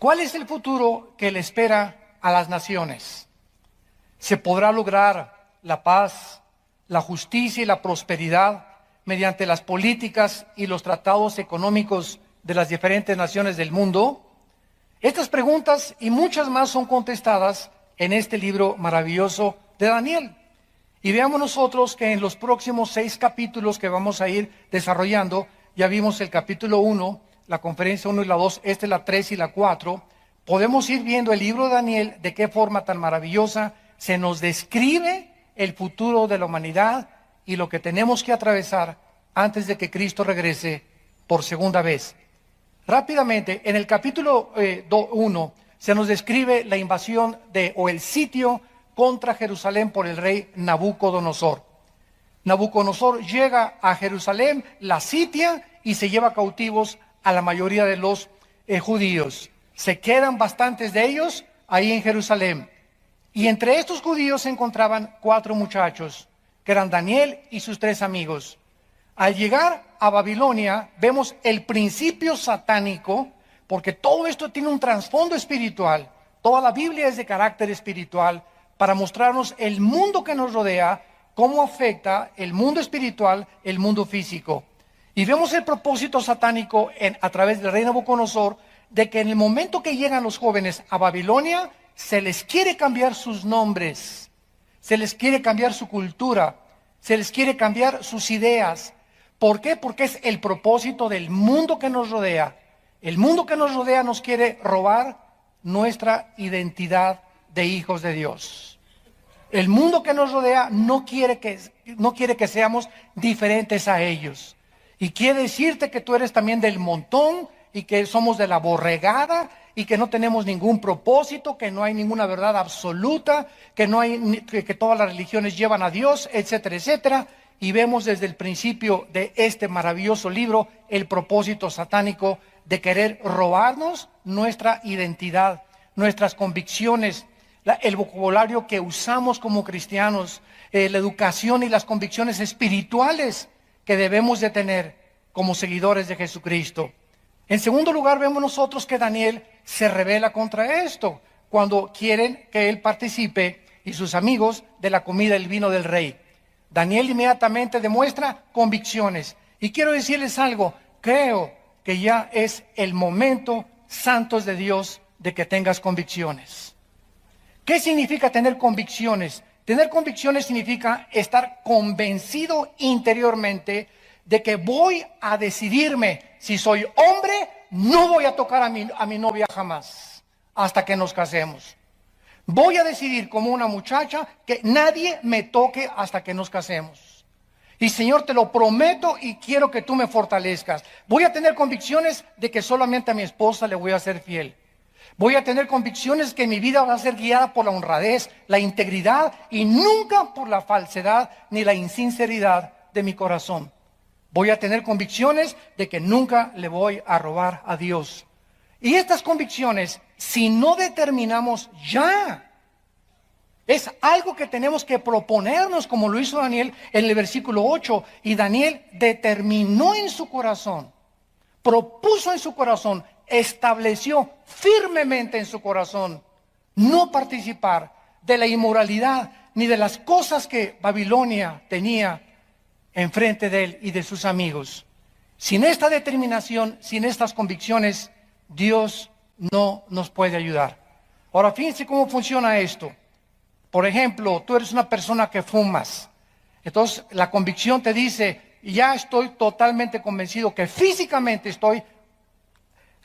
¿Cuál es el futuro que le espera a las naciones? ¿Se podrá lograr la paz, la justicia y la prosperidad mediante las políticas y los tratados económicos de las diferentes naciones del mundo? Estas preguntas y muchas más son contestadas en este libro maravilloso de Daniel. Y veamos nosotros que en los próximos 6 capítulos que vamos a ir desarrollando, ya vimos el capítulo 1, la conferencia 1 y la 2, la 3 y la 4, podemos ir viendo el libro de Daniel de qué forma tan maravillosa se nos describe el futuro de la humanidad y lo que tenemos que atravesar antes de que Cristo regrese por segunda vez. Rápidamente, en el capítulo 1 se nos describe la invasión o el sitio contra Jerusalén por el rey Nabucodonosor. Nabucodonosor llega a Jerusalén, la sitia y se lleva cautivos a la mayoría de los judíos. Se quedan bastantes de ellos ahí en Jerusalén. Y entre estos judíos se encontraban 4 muchachos, que eran Daniel y sus 3 amigos. Al llegar a Babilonia, vemos el principio satánico, porque todo esto tiene un trasfondo espiritual. Toda la Biblia es de carácter espiritual, para mostrarnos el mundo que nos rodea, cómo afecta el mundo espiritual, el mundo físico. Y vemos el propósito satánico a través del rey Nabucodonosor, de que en el momento que llegan los jóvenes a Babilonia, se les quiere cambiar sus nombres, se les quiere cambiar su cultura, se les quiere cambiar sus ideas. ¿Por qué? Porque es el propósito del mundo que nos rodea. El mundo que nos rodea nos quiere robar nuestra identidad de hijos de Dios. El mundo que nos rodea no quiere que seamos diferentes a ellos. Y quiere decirte que tú eres también del montón y que somos de la borregada y que no tenemos ningún propósito, que no hay ninguna verdad absoluta, que todas las religiones llevan a Dios, etcétera, etcétera. Y vemos desde el principio de este maravilloso libro el propósito satánico de querer robarnos nuestra identidad, nuestras convicciones, el vocabulario que usamos como cristianos, la educación y las convicciones espirituales que debemos de tener como seguidores de Jesucristo. En segundo lugar, vemos nosotros que Daniel se rebela contra esto, cuando quieren que él participe y sus amigos de la comida y el vino del rey. Daniel inmediatamente demuestra convicciones. Y quiero decirles algo, creo que ya es el momento, santos de Dios, de que tengas convicciones. ¿Qué significa tener convicciones? Tener convicciones significa estar convencido interiormente de que voy a decidirme, si soy hombre, no voy a tocar a mi novia jamás, hasta que nos casemos. Voy a decidir como una muchacha que nadie me toque hasta que nos casemos. Y Señor, te lo prometo y quiero que tú me fortalezcas. Voy a tener convicciones de que solamente a mi esposa le voy a ser fiel. Voy a tener convicciones que mi vida va a ser guiada por la honradez, la integridad y nunca por la falsedad ni la insinceridad de mi corazón. Voy a tener convicciones de que nunca le voy a robar a Dios. Y estas convicciones, si no determinamos ya, es algo que tenemos que proponernos, como lo hizo Daniel en el versículo 8. Y Daniel determinó en su corazón, propuso en su corazón, estableció firmemente en su corazón no participar de la inmoralidad ni de las cosas que Babilonia tenía enfrente de él y de sus amigos. Sin esta determinación, sin estas convicciones, Dios no nos puede ayudar. Ahora, fíjense cómo funciona esto. Por ejemplo, tú eres una persona que fumas. Entonces, la convicción te dice, ya estoy totalmente convencido que físicamente estoy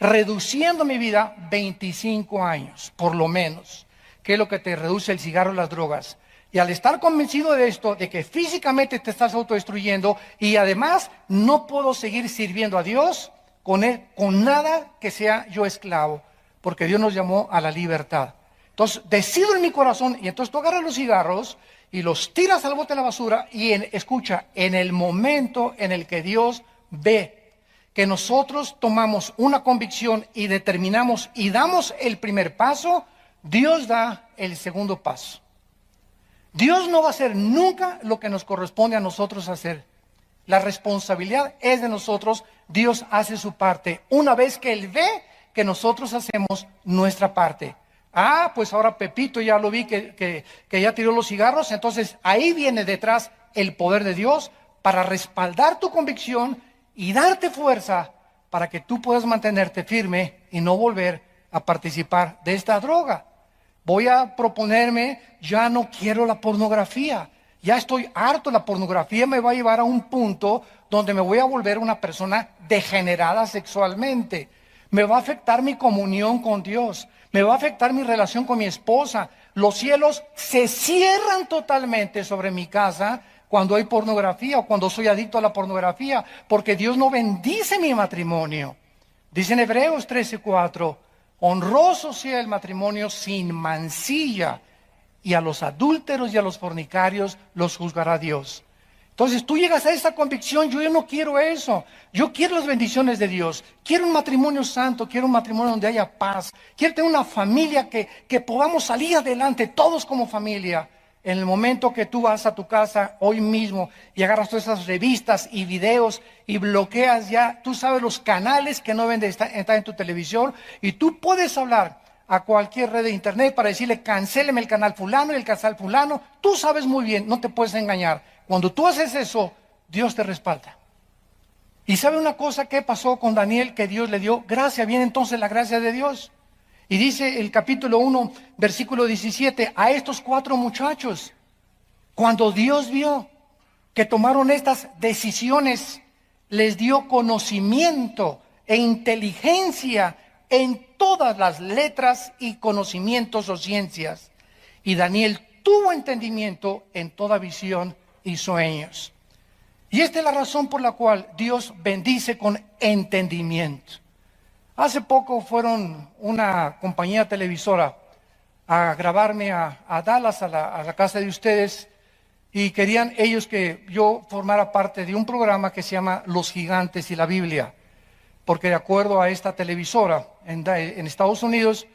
reduciendo mi vida 25 años, por lo menos, que es lo que te reduce el cigarro y las drogas. Y al estar convencido de esto, de que físicamente te estás autodestruyendo y además no puedo seguir sirviendo a Dios con nada que sea yo esclavo, porque Dios nos llamó a la libertad. Entonces decido en mi corazón, y entonces tú agarras los cigarros y los tiras al bote de la basura y escucha, en el momento en el que Dios ve que nosotros tomamos una convicción y determinamos y damos el primer paso, Dios da el segundo paso. Dios no va a hacer nunca lo que nos corresponde a nosotros hacer. La responsabilidad es de nosotros. Dios hace su parte. Una vez que Él ve que nosotros hacemos nuestra parte. Ah, pues ahora Pepito ya lo vi que ya tiró los cigarros, entonces ahí viene detrás el poder de Dios para respaldar tu convicción y darte fuerza para que tú puedas mantenerte firme y no volver a participar de esta droga. Voy a proponerme, ya no quiero la pornografía, ya estoy harto, la pornografía me va a llevar a un punto donde me voy a volver una persona degenerada sexualmente. Me va a afectar mi comunión con Dios, me va a afectar mi relación con mi esposa. Los cielos se cierran totalmente sobre mi casa cuando hay pornografía o cuando soy adicto a la pornografía, porque Dios no bendice mi matrimonio. Dice en Hebreos 13:4, honroso sea el matrimonio sin mancilla, y a los adúlteros y a los fornicarios los juzgará Dios. Entonces tú llegas a esa convicción, yo no quiero eso, yo quiero las bendiciones de Dios, quiero un matrimonio santo, quiero un matrimonio donde haya paz, quiero tener una familia que podamos salir adelante todos como familia. En el momento que tú vas a tu casa hoy mismo y agarras todas esas revistas y videos y bloqueas ya, tú sabes los canales que no deben de estar en tu televisión, y tú puedes hablar a cualquier red de internet para decirle cancéleme el canal fulano y el canal fulano. Tú sabes muy bien, no te puedes engañar. Cuando tú haces eso, Dios te respalda. Y ¿sabe una cosa que pasó con Daniel? Que Dios le dio gracia. Viene entonces la gracia de Dios. Y dice el capítulo 1, versículo 17, a estos 4 muchachos, cuando Dios vio que tomaron estas decisiones, les dio conocimiento e inteligencia en todas las letras y conocimientos o ciencias. Y Daniel tuvo entendimiento en toda visión y sueños. Y esta es la razón por la cual Dios bendice con entendimiento. Hace poco fueron una compañía televisora a grabarme a Dallas, a la casa de ustedes, y querían ellos que yo formara parte de un programa que se llama Los Gigantes y la Biblia, porque de acuerdo a esta televisora en Estados Unidos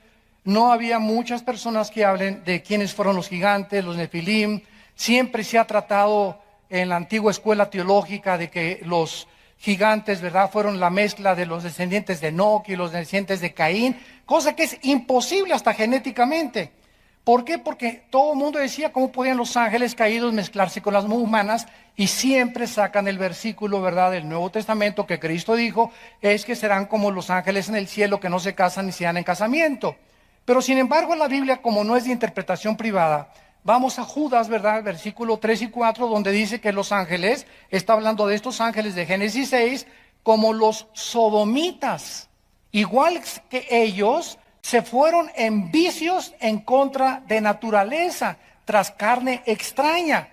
no había muchas personas que hablen de quiénes fueron los gigantes, los Nefilim. Siempre se ha tratado en la antigua escuela teológica de que los gigantes, ¿verdad?, fueron la mezcla de los descendientes de Enoc y los descendientes de Caín, cosa que es imposible hasta genéticamente. ¿Por qué? Porque todo el mundo decía cómo podían los ángeles caídos mezclarse con las humanas, y siempre sacan el versículo, ¿verdad?, del Nuevo Testamento que Cristo dijo, es que serán como los ángeles en el cielo que no se casan ni se dan en casamiento. Pero sin embargo la Biblia, como no es de interpretación privada, vamos a Judas, ¿verdad?, versículo 3 y 4, donde dice que los ángeles, está hablando de estos ángeles de Génesis 6, como los sodomitas, igual que ellos, se fueron en vicios en contra de naturaleza, tras carne extraña.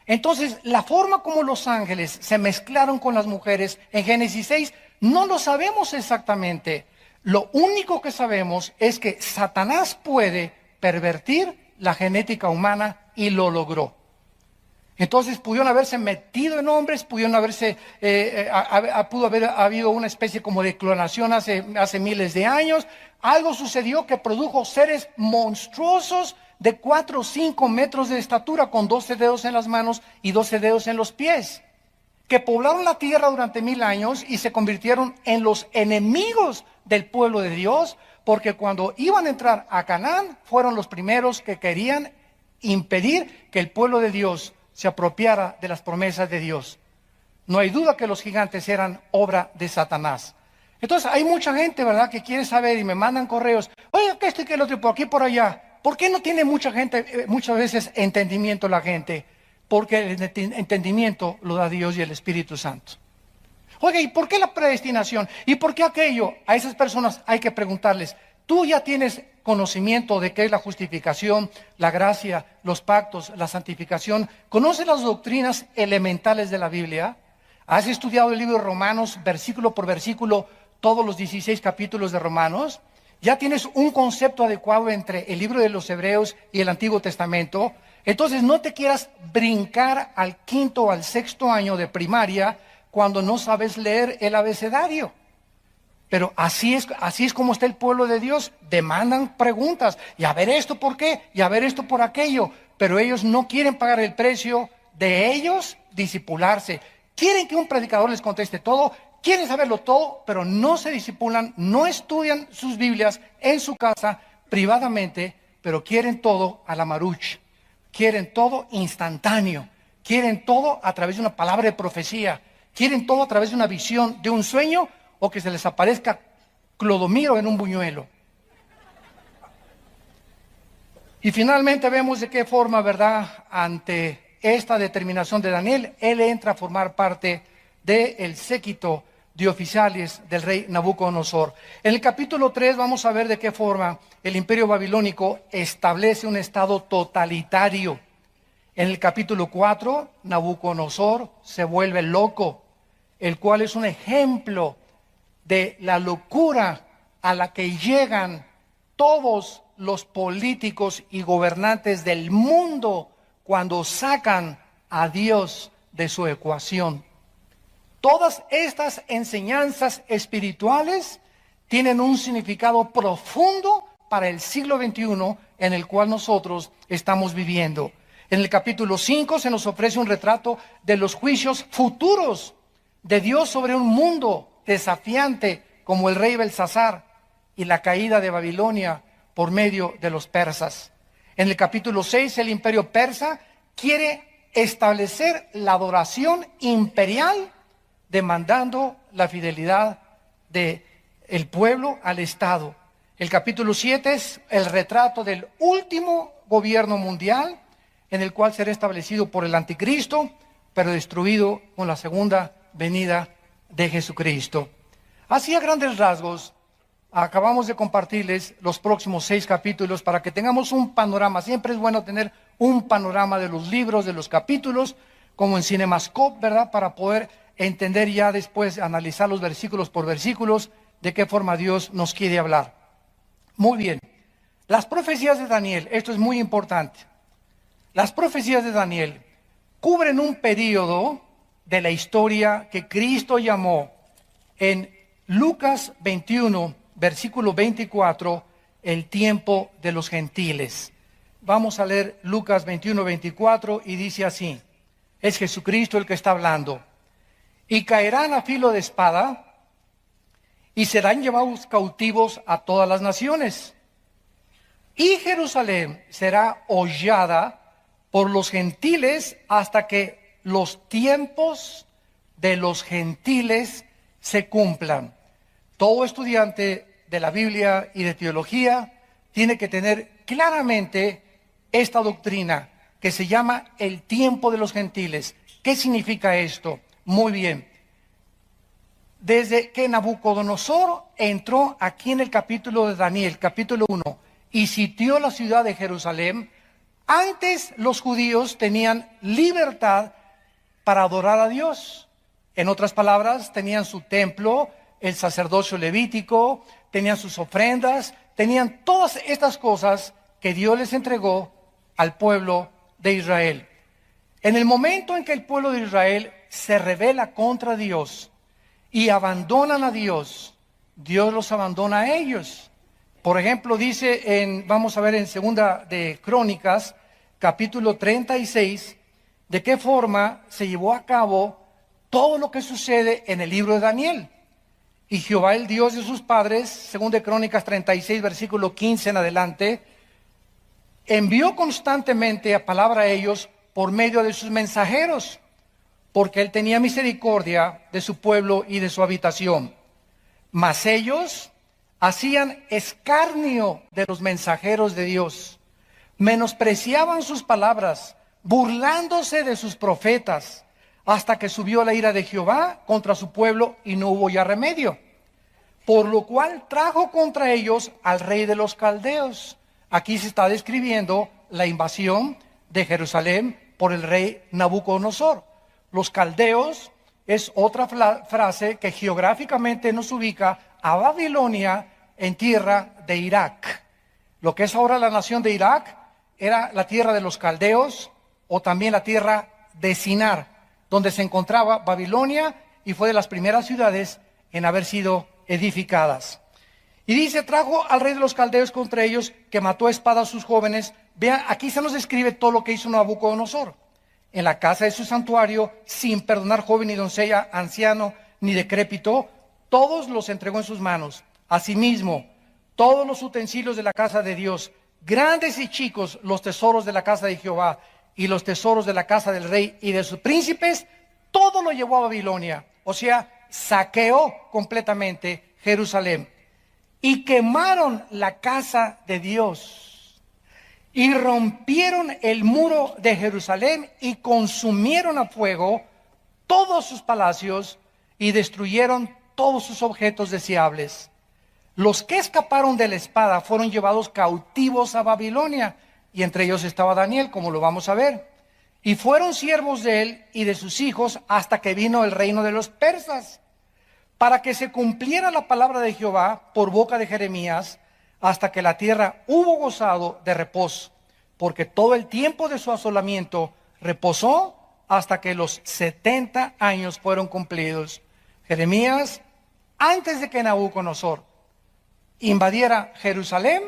Entonces, la forma como los ángeles se mezclaron con las mujeres en Génesis 6, no lo sabemos exactamente. Lo único que sabemos es que Satanás puede pervertir la genética humana, y lo logró. Entonces pudieron haberse metido en hombres, pudieron haberse, pudo haber habido una especie como de clonación hace miles de años. Algo sucedió que produjo seres monstruosos de 4 o 5 metros de estatura, con 12 dedos en las manos y 12 dedos en los pies, que poblaron la tierra durante 1000 años y se convirtieron en los enemigos del pueblo de Dios, porque cuando iban a entrar a Canaán, fueron los primeros que querían impedir que el pueblo de Dios se apropiara de las promesas de Dios. No hay duda que los gigantes eran obra de Satanás. Entonces hay mucha gente, ¿verdad?, que quiere saber y me mandan correos, oye, que esto y que el otro, por aquí y por allá. ¿Por qué no tiene mucha gente, muchas veces, entendimiento la gente? Porque el entendimiento lo da Dios y el Espíritu Santo. Oiga, ¿y por qué la predestinación? ¿Y por qué aquello? A esas personas hay que preguntarles, ¿tú ya tienes conocimiento de qué es la justificación, la gracia, los pactos, la santificación? ¿Conoces las doctrinas elementales de la Biblia? ¿Has estudiado el libro de Romanos, versículo por versículo, todos los 16 capítulos de Romanos? ¿Ya tienes un concepto adecuado entre el libro de los Hebreos y el Antiguo Testamento? Entonces no te quieras brincar al 5º o al 6º año de primaria cuando no sabes leer el abecedario. Pero así es como está el pueblo de Dios. Demandan preguntas, y a ver esto por qué, y a ver esto por aquello. Pero ellos no quieren pagar el precio de ellos discipularse. Quieren que un predicador les conteste todo, quieren saberlo todo, pero no se disipulan, no estudian sus Biblias en su casa privadamente, pero quieren todo a la maruch, quieren todo instantáneo, quieren todo a través de una palabra de profecía, quieren todo a través de una visión, de un sueño, o que se les aparezca Clodomiro en un buñuelo. Y finalmente vemos de qué forma, ¿verdad?, ante esta determinación de Daniel, él entra a formar parte del séquito de oficiales del rey Nabucodonosor. En el capítulo 3 vamos a ver de qué forma el imperio babilónico establece un estado totalitario. En el capítulo 4, Nabucodonosor se vuelve loco, el cual es un ejemplo de la locura a la que llegan todos los políticos y gobernantes del mundo cuando sacan a Dios de su ecuación. Todas estas enseñanzas espirituales tienen un significado profundo para el siglo XXI en el cual nosotros estamos viviendo. En el capítulo 5 se nos ofrece un retrato de los juicios futuros de Dios sobre un mundo desafiante como el rey Belsasar y la caída de Babilonia por medio de los persas. En el capítulo 6 el imperio persa quiere establecer la adoración imperial demandando la fidelidad del pueblo al Estado. El capítulo 7 es el retrato del último gobierno mundial en el cual será establecido por el anticristo, pero destruido con la segunda venida de Jesucristo. Así a grandes rasgos, acabamos de compartirles los próximos 6 capítulos para que tengamos un panorama. Siempre es bueno tener un panorama de los libros, de los capítulos, como en Cinemascope, ¿verdad? Para poder entender ya después, analizar los versículos por versículos, de qué forma Dios nos quiere hablar. Muy bien. Las profecías de Daniel, esto es muy importante. Las profecías de Daniel cubren un periodo de la historia que Cristo llamó en Lucas 21, versículo 24, el tiempo de los gentiles. Vamos a leer Lucas 21, 24 y dice así, es Jesucristo el que está hablando. Y caerán a filo de espada y serán llevados cautivos a todas las naciones. Y Jerusalén será hollada por los gentiles hasta que los tiempos de los gentiles se cumplan. Todo estudiante de la Biblia y de teología tiene que tener claramente esta doctrina que se llama el tiempo de los gentiles. ¿Qué significa esto? Muy bien. Desde que Nabucodonosor entró aquí en el capítulo de Daniel, capítulo 1, y sitió la ciudad de Jerusalén, antes los judíos tenían libertad para adorar a Dios. En otras palabras, tenían su templo, el sacerdocio levítico, tenían sus ofrendas, tenían todas estas cosas que Dios les entregó al pueblo de Israel. En el momento en que el pueblo de Israel se rebela contra Dios y abandonan a Dios, Dios los abandona a ellos. Por ejemplo, dice vamos a ver en Segunda de Crónicas, capítulo 36, de qué forma se llevó a cabo todo lo que sucede en el libro de Daniel. Y Jehová, el Dios de sus padres, Segunda de Crónicas 36, versículo 15 en adelante, envió constantemente a palabra a ellos por medio de sus mensajeros, porque él tenía misericordia de su pueblo y de su habitación. Mas ellos hacían escarnio de los mensajeros de Dios, menospreciaban sus palabras, burlándose de sus profetas, hasta que subió la ira de Jehová contra su pueblo y no hubo ya remedio. Por lo cual trajo contra ellos al rey de los caldeos. Aquí se está describiendo la invasión de Jerusalén por el rey Nabucodonosor. Los caldeos es otra frase que geográficamente nos ubica a Babilonia en tierra de Irak. Lo que es ahora la nación de Irak era la tierra de los caldeos o también la tierra de Sinar, donde se encontraba Babilonia y fue de las primeras ciudades en haber sido edificadas. Y dice, trajo al rey de los caldeos contra ellos, que mató a espada a sus jóvenes. Vean, aquí se nos describe todo lo que hizo Nabucodonosor. En la casa de su santuario, sin perdonar joven y doncella, anciano, ni decrépito, todos los entregó en sus manos. Asimismo, todos los utensilios de la casa de Dios, grandes y chicos, los tesoros de la casa de Jehová y los tesoros de la casa del rey y de sus príncipes, todo lo llevó a Babilonia. O sea, saqueó completamente Jerusalén. Y quemaron la casa de Dios. Y rompieron el muro de Jerusalén y consumieron a fuego todos sus palacios y destruyeron todos sus objetos deseables. Los que escaparon de la espada fueron llevados cautivos a Babilonia, y entre ellos estaba Daniel, como lo vamos a ver. Y fueron siervos de él y de sus hijos hasta que vino el reino de los persas, para que se cumpliera la palabra de Jehová por boca de Jeremías, hasta que la tierra hubo gozado de reposo, porque todo el tiempo de su asolamiento reposó hasta que los 70 años fueron cumplidos. Jeremías, antes de que Nabucodonosor invadiera Jerusalén,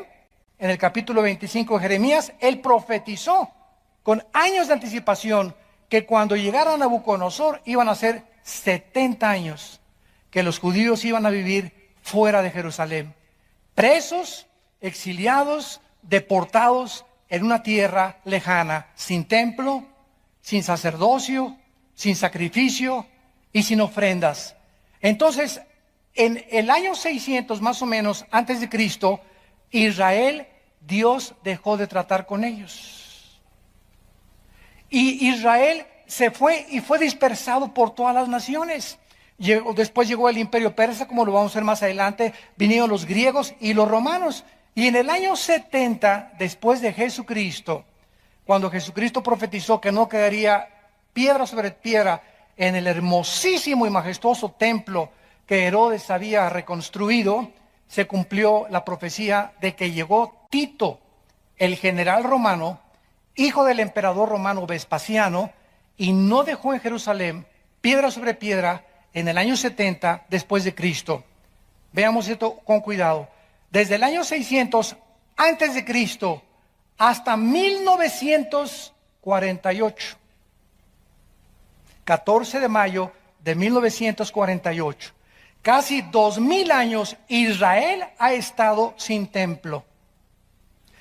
en el capítulo 25 de Jeremías, él profetizó con años de anticipación que cuando llegara Nabucodonosor iban a ser 70 años que los judíos iban a vivir fuera de Jerusalén, presos, exiliados, deportados en una tierra lejana, sin templo, sin sacerdocio, sin sacrificio y sin ofrendas. Entonces, en el año 600 más o menos antes de Cristo, Israel, Dios dejó de tratar con ellos. Y Israel se fue y fue dispersado por todas las naciones. Después llegó el imperio persa, como lo vamos a ver más adelante, vinieron los griegos y los romanos. Y en el año 70 después de Jesucristo, cuando Jesucristo profetizó que no quedaría piedra sobre piedra en el hermosísimo y majestuoso templo que Herodes había reconstruido, se cumplió la profecía de que llegó Tito, el general romano, hijo del emperador romano Vespasiano, y no dejó en Jerusalén piedra sobre piedra en el año 70 después de Cristo. Veamos esto con cuidado. Desde el año 600 antes de Cristo hasta 1948, 14 de mayo de 1948, casi 2000 años, Israel ha estado sin templo,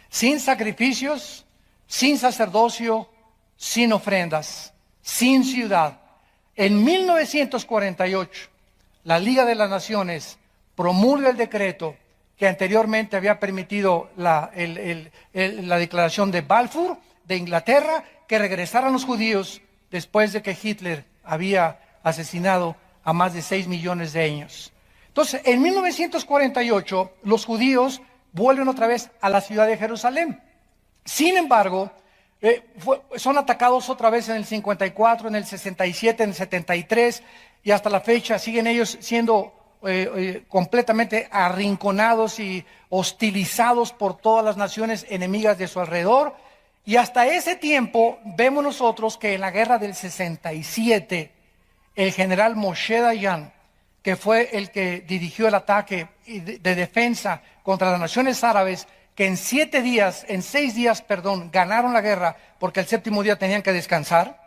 sin sacrificios, sin sacerdocio, sin ofrendas, sin ciudad. En 1948, la Liga de las Naciones promulga el decreto que anteriormente había permitido la declaración de Balfour de Inglaterra, que regresaran los judíos después de que Hitler había asesinado a más de 6 millones de ellos. Entonces, en 1948, los judíos vuelven otra vez a la ciudad de Jerusalén. Sin embargo, son atacados otra vez en el 54, en el 67, en el 73, y hasta la fecha siguen ellos siendo completamente arrinconados y hostilizados por todas las naciones enemigas de su alrededor. Y hasta ese tiempo vemos nosotros que en la guerra del 67, el general Moshe Dayan, que fue el que dirigió el ataque de defensa contra las naciones árabes, que en 6 días, ganaron la guerra, porque el 7º día tenían que descansar.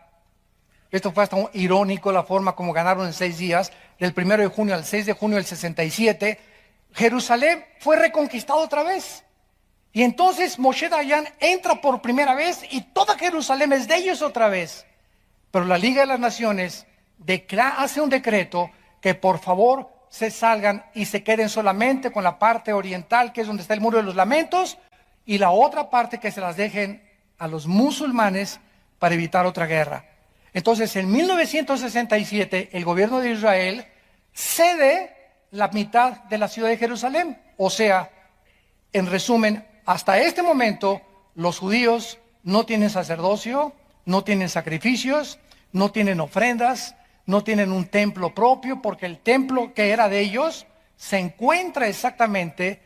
Esto fue hasta irónico la forma como ganaron en 6 días, del 1 de junio al 6 de junio del 67. Jerusalén fue reconquistado otra vez. Y entonces Moshe Dayan entra por primera vez y toda Jerusalén es de ellos otra vez. Pero la Liga de las Naciones hace un decreto que por favor se salgan y se queden solamente con la parte oriental, que es donde está el Muro de los Lamentos, y la otra parte que se las dejen a los musulmanes para evitar otra guerra. Entonces, en 1967, el gobierno de Israel cede la mitad de la ciudad de Jerusalén. O sea, en resumen, hasta este momento, los judíos no tienen sacerdocio, no tienen sacrificios, no tienen ofrendas, no tienen un templo propio, porque el templo que era de ellos se encuentra exactamente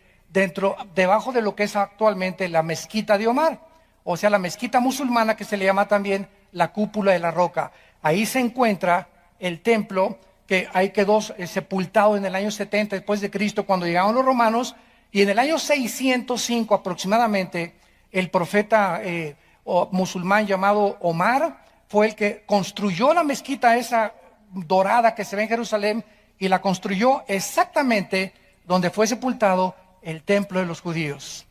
debajo de lo que es actualmente la mezquita de Omar, o sea, la mezquita musulmana, que se le llama también la cúpula de la roca. Ahí se encuentra el templo que ahí quedó sepultado en el año 70 después de Cristo, cuando llegaron los romanos, y en el año 605 aproximadamente, el profeta musulmán llamado Omar fue el que construyó la mezquita esa dorada que se ve en Jerusalén, y la construyó exactamente donde fue sepultado el templo de los judíos.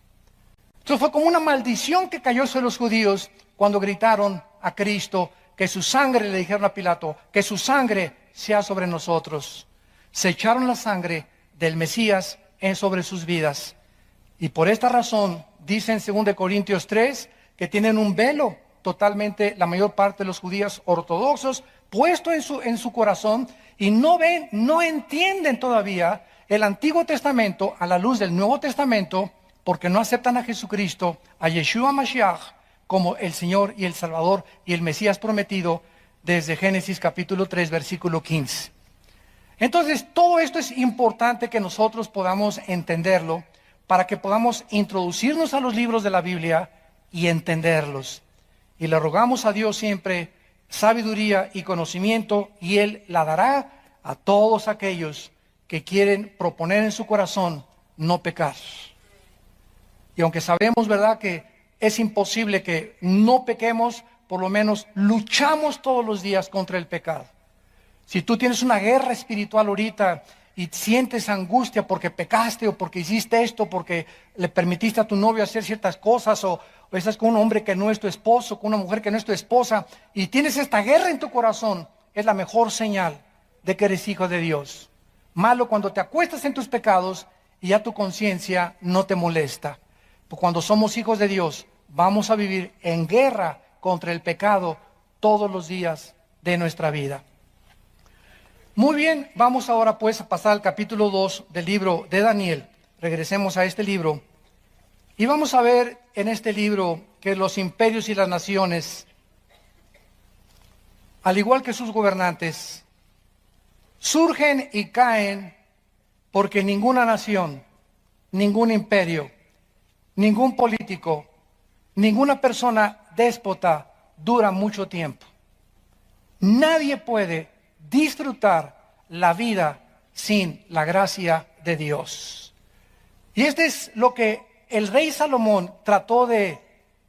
Entonces fue como una maldición que cayó sobre los judíos cuando gritaron a Cristo que su sangre, le dijeron a Pilato, que su sangre sea sobre nosotros. Se echaron la sangre del Mesías sobre sus vidas. Y por esta razón, dice en 2 Corintios 3, que tienen un velo totalmente, la mayor parte de los judíos ortodoxos, puesto en su corazón, y no ven, no entienden todavía el Antiguo Testamento a la luz del Nuevo Testamento, porque no aceptan a Jesucristo, a Yeshua Mashiach, como el Señor y el Salvador y el Mesías prometido desde Génesis capítulo 3, versículo 15. Entonces, todo esto es importante que nosotros podamos entenderlo para que podamos introducirnos a los libros de la Biblia y entenderlos. Y le rogamos a Dios siempre sabiduría y conocimiento, y Él la dará a todos aquellos que quieren proponer en su corazón no pecar. Y aunque sabemos, ¿verdad?, que es imposible que no pequemos, por lo menos luchamos todos los días contra el pecado. Si tú tienes una guerra espiritual ahorita y sientes angustia porque pecaste o porque hiciste esto, porque le permitiste a tu novio hacer ciertas cosas, o estás con un hombre que no es tu esposo, con una mujer que no es tu esposa, y tienes esta guerra en tu corazón, es la mejor señal de que eres hijo de Dios. Malo cuando te acuestas en tus pecados y ya tu conciencia no te molesta. Porque cuando somos hijos de Dios, vamos a vivir en guerra contra el pecado todos los días de nuestra vida. Muy bien, vamos ahora pues a pasar al capítulo 2 del libro de Daniel. Regresemos a este libro y vamos a ver en este libro que los imperios y las naciones, al igual que sus gobernantes, surgen y caen porque ninguna nación, ningún imperio, ningún político, ninguna persona déspota dura mucho tiempo. Nadie puede disfrutar la vida sin la gracia de Dios. Y este es lo que el rey Salomón trató de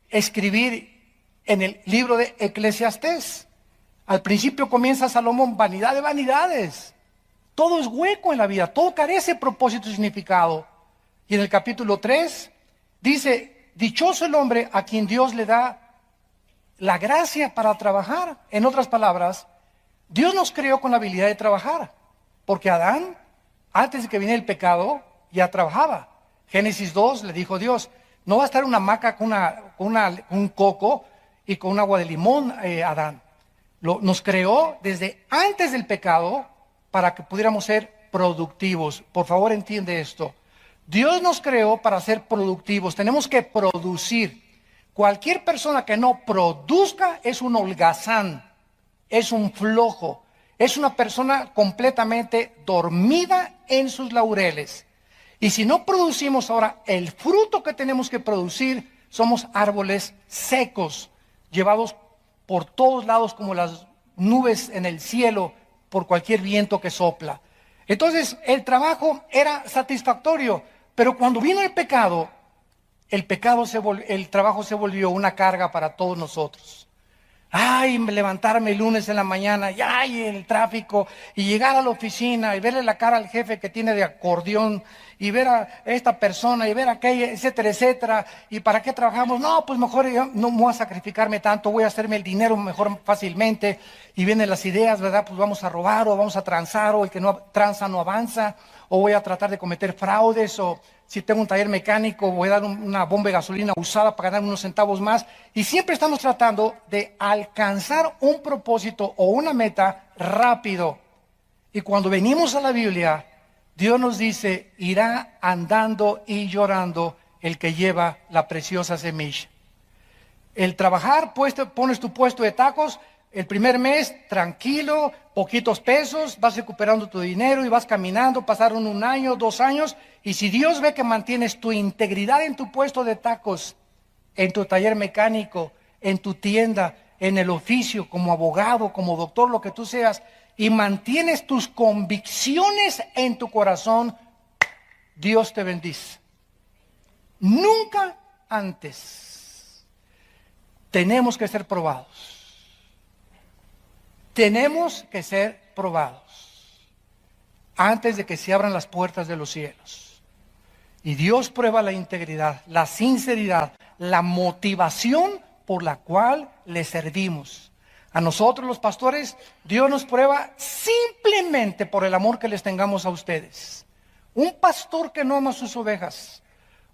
escribir en el libro de Eclesiastés. Al principio comienza Salomón: vanidad de vanidades. Todo es hueco en la vida, todo carece de propósito y significado. Y en el capítulo 3 dice: dichoso el hombre a quien Dios le da la gracia para trabajar. En otras palabras, Dios nos creó con la habilidad de trabajar, porque Adán, antes de que viniera el pecado, ya trabajaba. Génesis 2 le dijo Dios: no va a estar una hamaca con un coco y con un agua de limón, Adán. Nos creó desde antes del pecado para que pudiéramos ser productivos. Por favor, entiende esto. Dios nos creó para ser productivos. Tenemos que producir. Cualquier persona que no produzca es un holgazán, es un flojo, es una persona completamente dormida en sus laureles. Y si no producimos ahora el fruto que tenemos que producir, somos árboles secos, llevados por todos lados como las nubes en el cielo por cualquier viento que sopla. Entonces el trabajo era satisfactorio, pero cuando vino el pecado, el trabajo se volvió una carga para todos nosotros. Ay, levantarme el lunes en la mañana, y ay, el tráfico, y llegar a la oficina, y verle la cara al jefe que tiene de acordeón, y ver a esta persona, y ver a aquella, etcétera, etcétera. ¿Y para qué trabajamos? No, pues mejor yo no voy a sacrificarme tanto, voy a hacerme el dinero mejor fácilmente. Y vienen las ideas, ¿verdad? Pues vamos a robar, o vamos a transar, o el que no tranza no avanza, o voy a tratar de cometer fraudes, o si tengo un taller mecánico, voy a dar una bomba de gasolina usada para ganar unos centavos más. Y siempre estamos tratando de alcanzar un propósito o una meta rápido. Y cuando venimos a la Biblia, Dios nos dice: irá andando y llorando el que lleva la preciosa semilla. El trabajar, pones tu puesto de tacos, el primer mes, tranquilo, poquitos pesos, vas recuperando tu dinero y vas caminando. Pasaron 1 año, 2 años, y si Dios ve que mantienes tu integridad en tu puesto de tacos, en tu taller mecánico, en tu tienda, en el oficio, como abogado, como doctor, lo que tú seas, y mantienes tus convicciones en tu corazón, Dios te bendice. Nunca antes. Tenemos que ser probados. Tenemos que ser probados. antes de que se abran las puertas de los cielos. Y Dios prueba la integridad, la sinceridad, la motivación por la cual le servimos. A nosotros los pastores, Dios nos prueba simplemente por el amor que les tengamos a ustedes. Un pastor que no ama sus ovejas,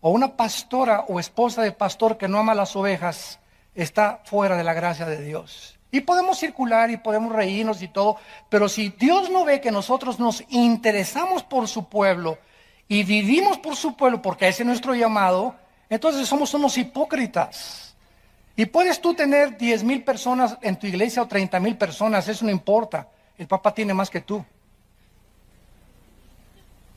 o una pastora o esposa de pastor que no ama las ovejas, está fuera de la gracia de Dios. Y podemos circular y podemos reírnos y todo, pero si Dios no ve que nosotros nos interesamos por su pueblo y vivimos por su pueblo, porque ese es nuestro llamado, entonces somos unos hipócritas. Y puedes tú tener 10,000 personas en tu iglesia o 30,000 personas, eso no importa. El Papa tiene más que tú.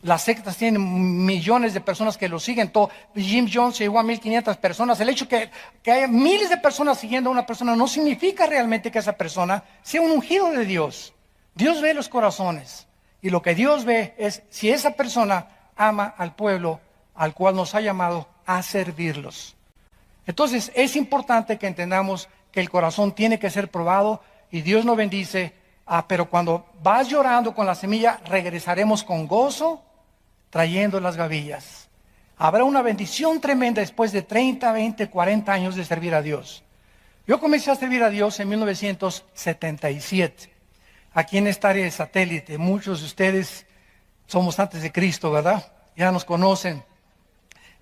Las sectas tienen millones de personas que lo siguen. Jim Jones llegó a 1,500 personas. El hecho que haya miles de personas siguiendo a una persona no significa realmente que esa persona sea un ungido de Dios. Dios ve los corazones. Y lo que Dios ve es si esa persona ama al pueblo al cual nos ha llamado a servirlos. Entonces es importante que entendamos que el corazón tiene que ser probado y Dios nos bendice. Pero cuando vas llorando con la semilla, regresaremos con gozo, trayendo las gavillas. Habrá una bendición tremenda después de 30, 20, 40 años de servir a Dios. Yo comencé a servir a Dios en 1977, aquí en esta área de satélite. Muchos de ustedes somos antes de Cristo, ¿verdad? Ya nos conocen.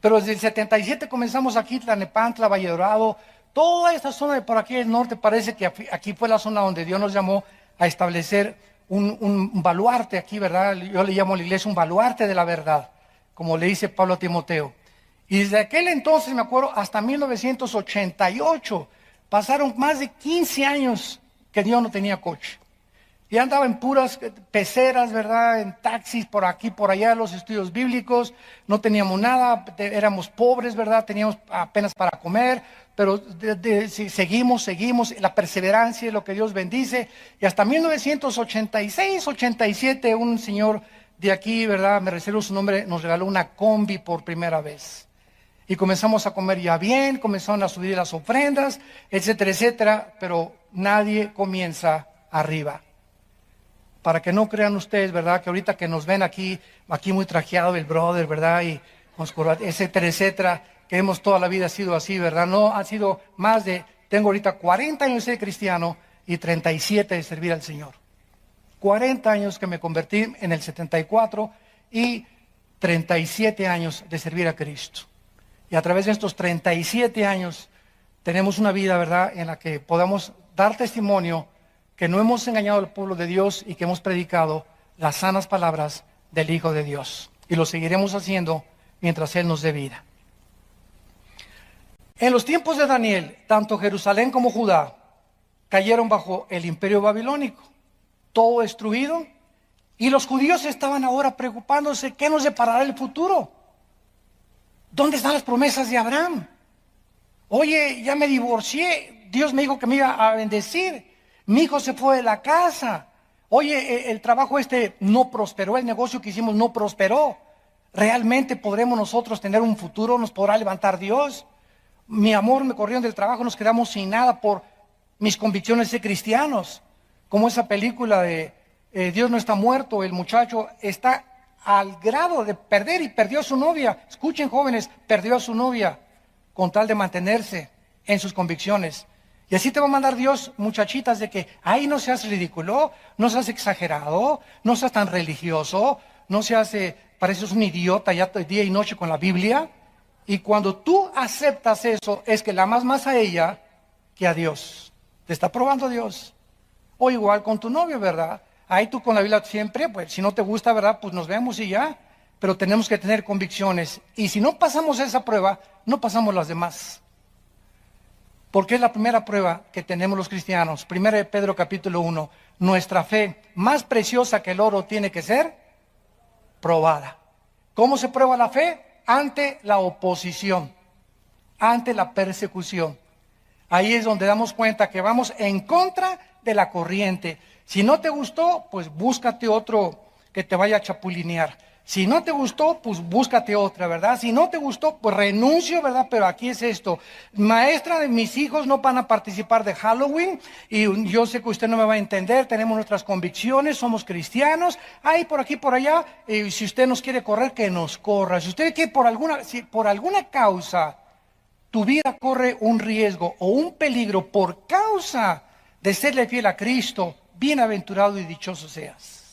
Pero desde el 77 comenzamos aquí, Tlalnepantla, Valle Dorado, toda esta zona de por aquí del norte. Parece que aquí fue la zona donde Dios nos llamó a establecer un baluarte aquí, ¿verdad? Yo le llamo a la iglesia un baluarte de la verdad, como le dice Pablo a Timoteo. Y desde aquel entonces, me acuerdo, hasta 1988, pasaron más de 15 años que Dios no tenía coche. Y andaba en puras peceras, ¿verdad? En taxis, por aquí, por allá, los estudios bíblicos. No teníamos nada, éramos pobres, ¿verdad? Teníamos apenas para comer, pero seguimos, la perseverancia es lo que Dios bendice. Y hasta 1986, 87, un señor de aquí, ¿verdad? Me reservo su nombre, nos regaló una combi por primera vez. Y comenzamos a comer ya bien, comenzaron a subir las ofrendas, etcétera, etcétera, pero nadie comienza arriba. Para que no crean ustedes, ¿verdad? Que ahorita que nos ven aquí muy trajeado el brother, ¿verdad? Y con etcétera, etcétera, que hemos toda la vida sido así, ¿verdad? No, han sido tengo ahorita 40 años de ser cristiano y 37 de servir al Señor. 40 años que me convertí en el 74 y 37 años de servir a Cristo. Y a través de estos 37 años tenemos una vida, ¿verdad?, en la que podamos dar testimonio que no hemos engañado al pueblo de Dios y que hemos predicado las sanas palabras del Hijo de Dios. Y lo seguiremos haciendo mientras Él nos dé vida. En los tiempos de Daniel, tanto Jerusalén como Judá cayeron bajo el imperio babilónico, todo destruido, y los judíos estaban ahora preocupándose, ¿qué nos deparará el futuro? ¿Dónde están las promesas de Abraham? Oye, ya me divorcié, Dios me dijo que me iba a bendecir. Mi hijo se fue de la casa. Oye, el trabajo no prosperó, el negocio que hicimos no prosperó. ¿Realmente podremos nosotros tener un futuro? ¿Nos podrá levantar Dios? Mi amor, me corrieron del trabajo, nos quedamos sin nada por mis convicciones de cristianos. Como esa película de Dios no está muerto, el muchacho está al grado de perder y perdió a su novia. Escuchen, jóvenes, perdió a su novia con tal de mantenerse en sus convicciones. Y así te va a mandar Dios, muchachitas, de que, ay, no seas ridículo, no seas exagerado, no seas tan religioso, no seas, pareces un idiota ya día y noche con la Biblia. Y cuando tú aceptas eso, es que la amas más a ella que a Dios. Te está probando Dios. O igual con tu novio, ¿verdad? Ahí tú con la Biblia siempre, pues si no te gusta, ¿verdad? Pues nos vemos y ya. Pero tenemos que tener convicciones. Y si no pasamos esa prueba, no pasamos las demás. Porque es la primera prueba que tenemos los cristianos. Primera de Pedro capítulo 1. Nuestra fe, más preciosa que el oro, tiene que ser probada. ¿Cómo se prueba la fe? Ante la oposición, ante la persecución. Ahí es donde damos cuenta que vamos en contra de la corriente. Si no te gustó, pues búscate otro que te vaya a chapulinear. Si no te gustó, pues búscate otra, ¿verdad? Si no te gustó, pues renuncio, ¿verdad? Pero aquí es esto. Maestra, de mis hijos no van a participar de Halloween y yo sé que usted no me va a entender, tenemos nuestras convicciones, somos cristianos. Ay, por aquí, por allá, si usted nos quiere correr, que nos corra. Si usted quiere si por alguna causa tu vida corre un riesgo o un peligro por causa de serle fiel a Cristo, bienaventurado y dichoso seas.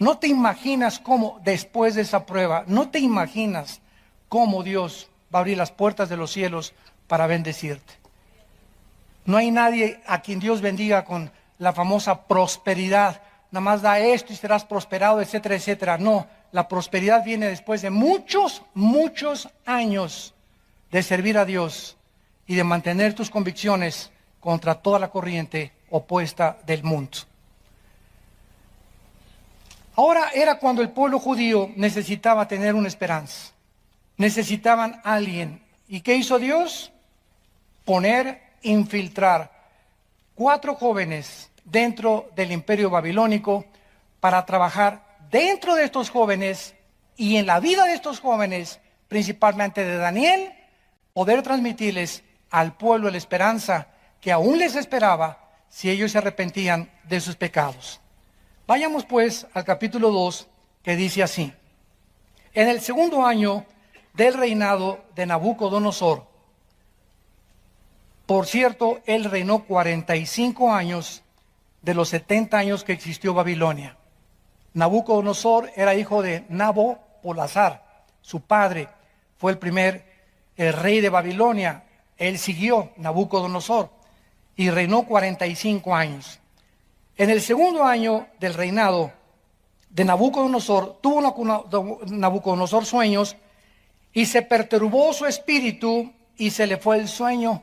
No te imaginas cómo después de esa prueba, no te imaginas cómo Dios va a abrir las puertas de los cielos para bendecirte. No hay nadie a quien Dios bendiga con la famosa prosperidad. Nada más da esto y serás prosperado, etcétera, etcétera. No, la prosperidad viene después de muchos, muchos años de servir a Dios y de mantener tus convicciones contra toda la corriente opuesta del mundo. Ahora era cuando el pueblo judío necesitaba tener una esperanza. Necesitaban a alguien. ¿Y qué hizo Dios? Infiltrar 4 jóvenes dentro del imperio babilónico para trabajar dentro de estos jóvenes y en la vida de estos jóvenes, principalmente de Daniel, poder transmitirles al pueblo la esperanza que aún les esperaba si ellos se arrepentían de sus pecados. Vayamos pues al capítulo 2, que dice así: en el segundo año del reinado de Nabucodonosor, por cierto, él reinó 45 años de los 70 años que existió Babilonia. Nabucodonosor era hijo de Nabopolassar, su padre fue el rey de Babilonia. Él siguió Nabucodonosor y reinó 45 años. En el segundo año del reinado de Nabucodonosor, tuvo Nabucodonosor sueños y se perturbó su espíritu y se le fue el sueño.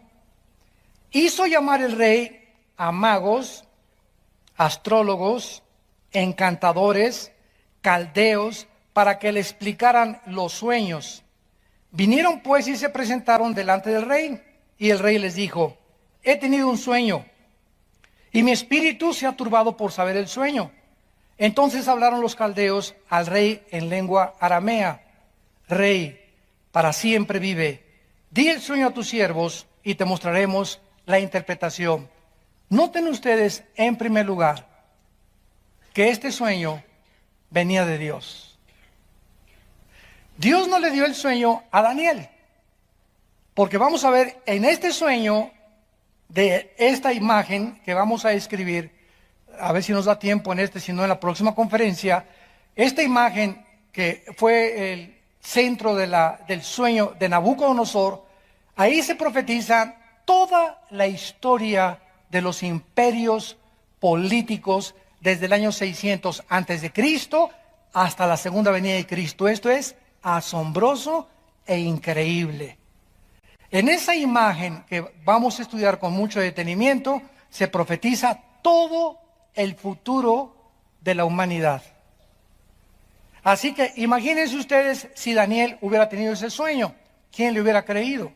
Hizo llamar el rey a magos, astrólogos, encantadores, caldeos, para que le explicaran los sueños. Vinieron pues y se presentaron delante del rey, y el rey les dijo: he tenido un sueño, y mi espíritu se ha turbado por saber el sueño. Entonces hablaron los caldeos al rey en lengua aramea: Rey, para siempre vive. Di el sueño a tus siervos y te mostraremos la interpretación. Noten ustedes, en primer lugar, que este sueño venía de Dios. Dios no le dio el sueño a Daniel, porque vamos a ver en este sueño de esta imagen que vamos a escribir, a ver si nos da tiempo si no en la próxima conferencia, esta imagen que fue el centro del sueño de Nabucodonosor, ahí se profetiza toda la historia de los imperios políticos desde el año 600 antes de Cristo hasta la segunda venida de Cristo. Esto es asombroso e increíble. En esa imagen que vamos a estudiar con mucho detenimiento, se profetiza todo el futuro de la humanidad. Así que imagínense ustedes si Daniel hubiera tenido ese sueño, ¿quién le hubiera creído?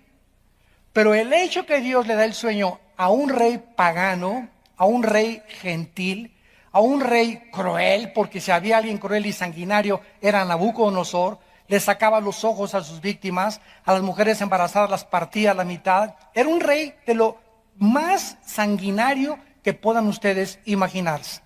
Pero el hecho que Dios le da el sueño a un rey pagano, a un rey gentil, a un rey cruel, porque si había alguien cruel y sanguinario era Nabucodonosor, le sacaba los ojos a sus víctimas, a las mujeres embarazadas las partía a la mitad. Era un rey de lo más sanguinario que puedan ustedes imaginarse.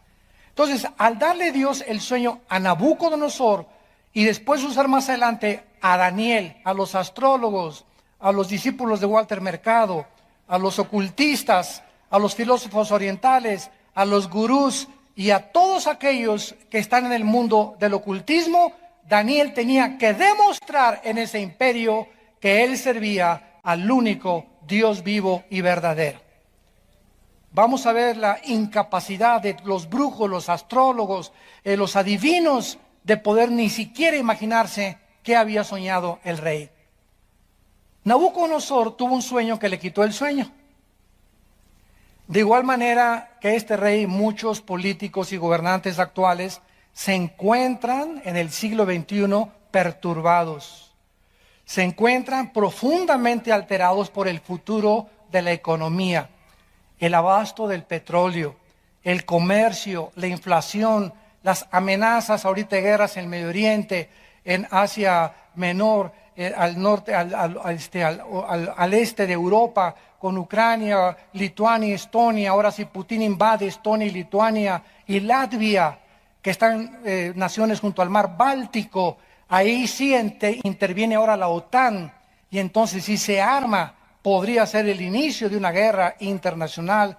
Entonces, al darle Dios el sueño a Nabucodonosor y después usar más adelante a Daniel, a los astrólogos, a los discípulos de Walter Mercado, a los ocultistas, a los filósofos orientales, a los gurús y a todos aquellos que están en el mundo del ocultismo, Daniel tenía que demostrar en ese imperio que él servía al único Dios vivo y verdadero. Vamos a ver la incapacidad de los brujos, los astrólogos, los adivinos de poder ni siquiera imaginarse qué había soñado el rey. Nabucodonosor tuvo un sueño que le quitó el sueño. De igual manera que este rey, muchos políticos y gobernantes actuales se encuentran en el siglo XXI perturbados. Se encuentran profundamente alterados por el futuro de la economía, el abasto del petróleo, el comercio, la inflación, las amenazas ahorita de guerras en el Medio Oriente, en Asia Menor, al norte, al este de Europa, con Ucrania, Lituania, Estonia. Ahora si Putin invade Estonia y Lituania y Latvia, que están naciones junto al mar Báltico, ahí sí interviene ahora la OTAN, y entonces si se arma, podría ser el inicio de una guerra internacional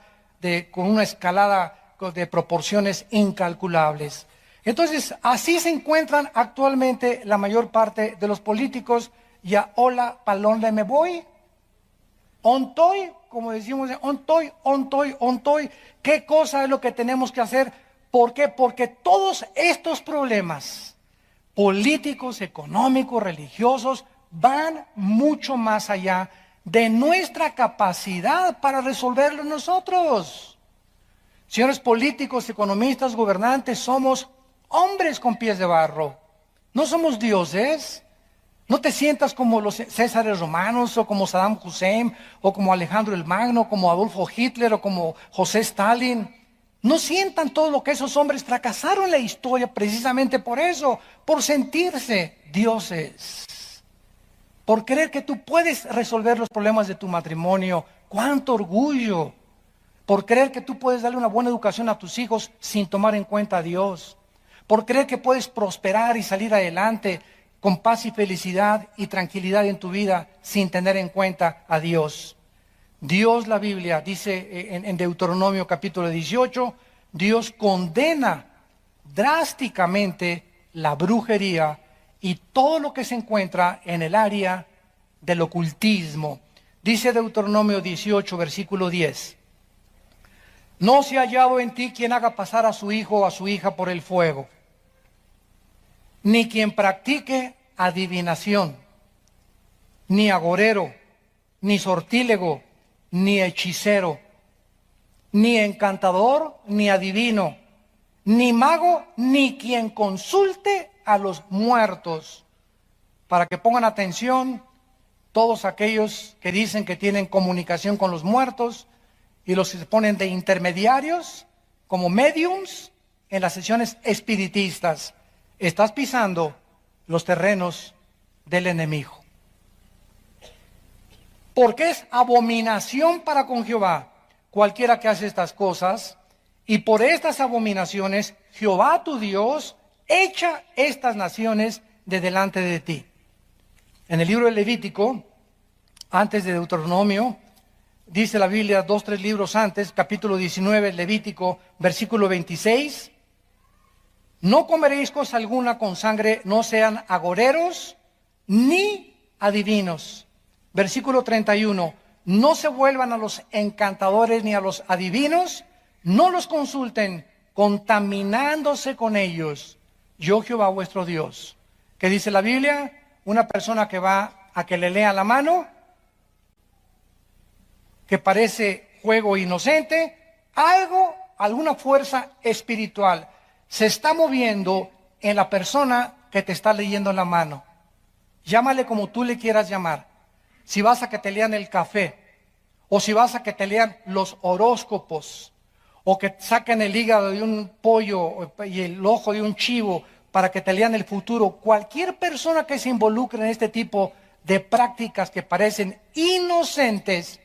con una escalada de proporciones incalculables. Entonces, así se encuentran actualmente la mayor parte de los políticos. Ya, hola, palonde me voy. Ontoy, como decimos, ontoy. ¿Qué cosa es lo que tenemos que hacer? ¿Por qué? Porque todos estos problemas políticos, económicos, religiosos, van mucho más allá de nuestra capacidad para resolverlo nosotros. Señores políticos, economistas, gobernantes, somos hombres con pies de barro. No somos dioses. No te sientas como los Césares romanos, o como Saddam Hussein, o como Alejandro el Magno, como Adolfo Hitler, o como José Stalin. No sientan todo lo que esos hombres fracasaron en la historia precisamente por eso, por sentirse dioses, por creer que tú puedes resolver los problemas de tu matrimonio. ¡Cuánto orgullo! Por creer que tú puedes darle una buena educación a tus hijos sin tomar en cuenta a Dios. Por creer que puedes prosperar y salir adelante con paz y felicidad y tranquilidad en tu vida sin tener en cuenta a Dios. Dios, la Biblia dice en Deuteronomio capítulo 18, Dios condena drásticamente la brujería y todo lo que se encuentra en el área del ocultismo. Dice Deuteronomio 18, versículo 10. No se ha hallado en ti quien haga pasar a su hijo o a su hija por el fuego, ni quien practique adivinación, ni agorero, ni sortílego, ni hechicero, ni encantador, ni adivino, ni mago, ni quien consulte a los muertos. Para que pongan atención todos aquellos que dicen que tienen comunicación con los muertos y los que se ponen de intermediarios como mediums en las sesiones espiritistas. Estás pisando los terrenos del enemigo. Porque es abominación para con Jehová cualquiera que hace estas cosas, y por estas abominaciones Jehová tu Dios echa estas naciones de delante de ti. En el libro de Levítico, antes de Deuteronomio, dice la Biblia 2, 3 libros antes, capítulo 19, Levítico, versículo 26, no comeréis cosa alguna con sangre, no sean agoreros ni adivinos. Versículo 31, no se vuelvan a los encantadores ni a los adivinos, no los consulten, contaminándose con ellos. Yo Jehová vuestro Dios. ¿Qué dice la Biblia? Una persona que va a que le lea la mano, que parece juego inocente, alguna fuerza espiritual se está moviendo en la persona que te está leyendo la mano. Llámale como tú le quieras llamar. Si vas a que te lean el café, o si vas a que te lean los horóscopos, o que saquen el hígado de un pollo y el ojo de un chivo para que te lean el futuro, cualquier persona que se involucre en este tipo de prácticas que parecen inocentes,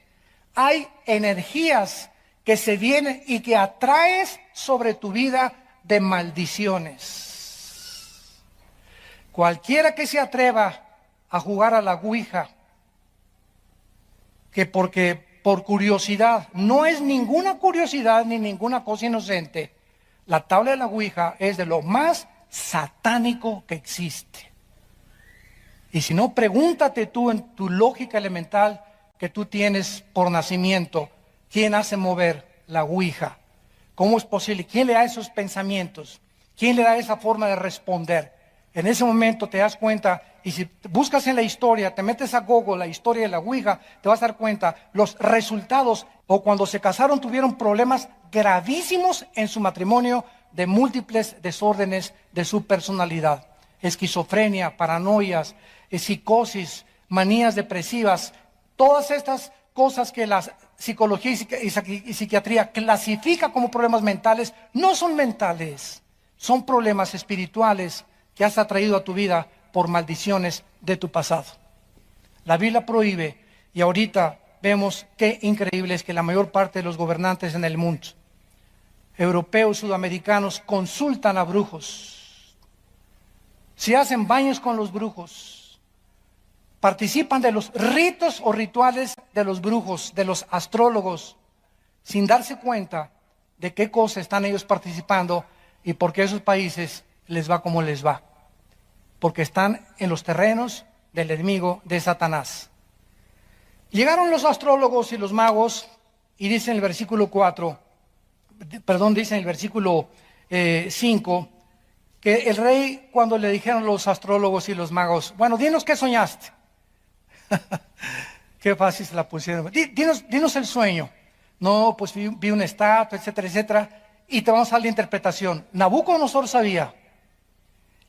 hay energías que se vienen y que atraes sobre tu vida de maldiciones. Cualquiera que se atreva a jugar a la ouija, que porque por curiosidad, no es ninguna curiosidad ni ninguna cosa inocente, la tabla de la ouija es de lo más satánico que existe. Y si no, pregúntate tú en tu lógica elemental que tú tienes por nacimiento, ¿quién hace mover la ouija? ¿Cómo es posible? ¿Quién le da esos pensamientos? ¿Quién le da esa forma de responder? En ese momento te das cuenta, y si buscas en la historia, te metes a Google la historia de la ouija, te vas a dar cuenta, los resultados, o cuando se casaron tuvieron problemas gravísimos en su matrimonio de múltiples desórdenes de su personalidad. Esquizofrenia, paranoias, psicosis, manías depresivas, todas estas cosas que la psicología y psiquiatría clasifica como problemas mentales, no son mentales. son problemas espirituales que has atraído a tu vida por maldiciones de tu pasado. La Biblia prohíbe, y ahorita vemos qué increíble es que la mayor parte de los gobernantes en el mundo, europeos, sudamericanos, consultan a brujos. Se hacen baños con los brujos. Participan de los ritos o rituales de los brujos, de los astrólogos, sin darse cuenta de qué cosa están ellos participando y por qué a esos países les va como les va. Porque están en los terrenos del enemigo de Satanás. Llegaron los astrólogos y los magos y dice en el versículo 5, que el rey, cuando le dijeron los astrólogos y los magos, bueno, dinos qué soñaste. Qué fácil se la pusieron. Dinos el sueño. No, pues vi una estatua, etcétera, etcétera, y te vamos a dar la interpretación. Nabucodonosor sabía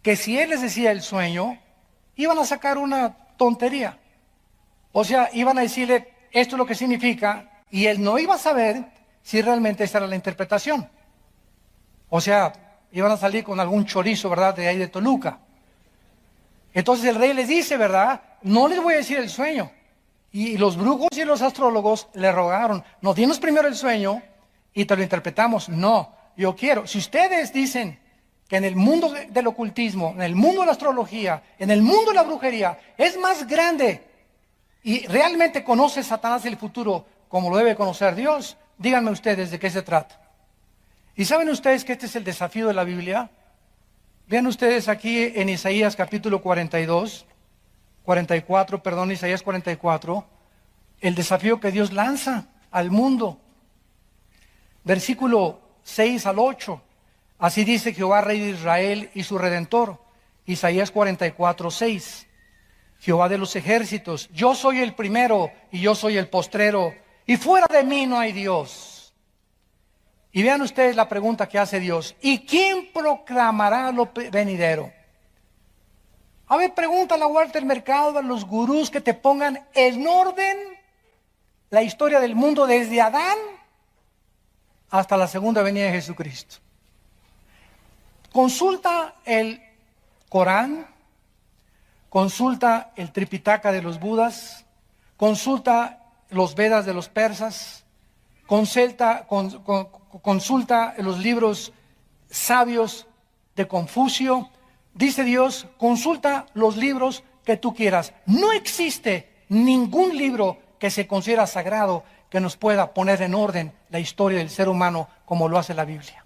que si él les decía el sueño, iban a sacar una tontería. O sea, iban a decirle, esto es lo que significa, y él no iba a saber si realmente esa era la interpretación. O sea, iban a salir con algún chorizo, ¿verdad?, de ahí de Toluca. Entonces el rey les dice, ¿verdad?, no les voy a decir el sueño. Y los brujos y los astrólogos le rogaron, no, dinos primero el sueño y te lo interpretamos. No, yo quiero, si ustedes dicen que en el mundo del ocultismo, en el mundo de la astrología, en el mundo de la brujería, es más grande y realmente conoce Satanás el futuro como lo debe conocer Dios, díganme ustedes de qué se trata. ¿Y saben ustedes que este es el desafío de la Biblia? Vean ustedes aquí en Isaías capítulo 44, Isaías 44, el desafío que Dios lanza al mundo. Versículo 6 al 8. Así dice Jehová, Rey de Israel y su Redentor. Isaías 44, 6. Jehová de los ejércitos, yo soy el primero y yo soy el postrero, y fuera de mí no hay Dios. Y vean ustedes la pregunta que hace Dios. ¿Y quién proclamará lo venidero? A ver, pregunta a la Walter Mercado, a los gurús que te pongan en orden la historia del mundo desde Adán hasta la segunda venida de Jesucristo. Consulta el Corán, consulta el Tripitaka de los Budas, consulta los Vedas de los persas, consulta los libros sabios de Confucio. Dice Dios, consulta los libros que tú quieras. No existe ningún libro que se considera sagrado que nos pueda poner en orden la historia del ser humano como lo hace la Biblia.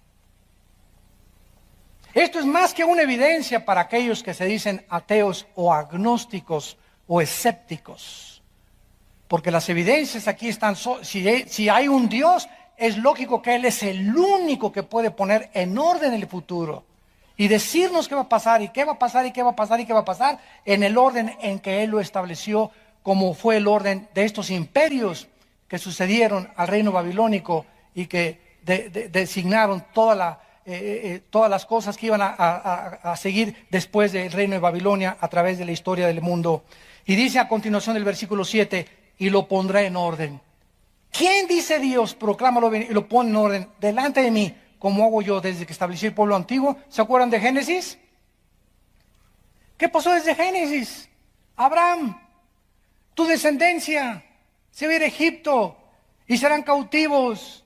Esto es más que una evidencia para aquellos que se dicen ateos o agnósticos o escépticos. Porque las evidencias aquí están, si hay un Dios, es lógico que Él es el único que puede poner en orden el futuro. Y decirnos qué va a pasar, y qué va a pasar, y qué va a pasar, y qué va a pasar, en el orden en que Él lo estableció, como fue el orden de estos imperios que sucedieron al reino babilónico y que designaron todas las cosas que iban a seguir después del reino de Babilonia a través de la historia del mundo. Y dice a continuación del versículo 7, y lo pondré en orden. ¿Quién dice Dios? Proclámalo y lo pone en orden delante de mí, como hago yo desde que establecí el pueblo antiguo. ¿Se acuerdan de Génesis? ¿Qué pasó desde Génesis? Abraham, tu descendencia se va a ir a Egipto y serán cautivos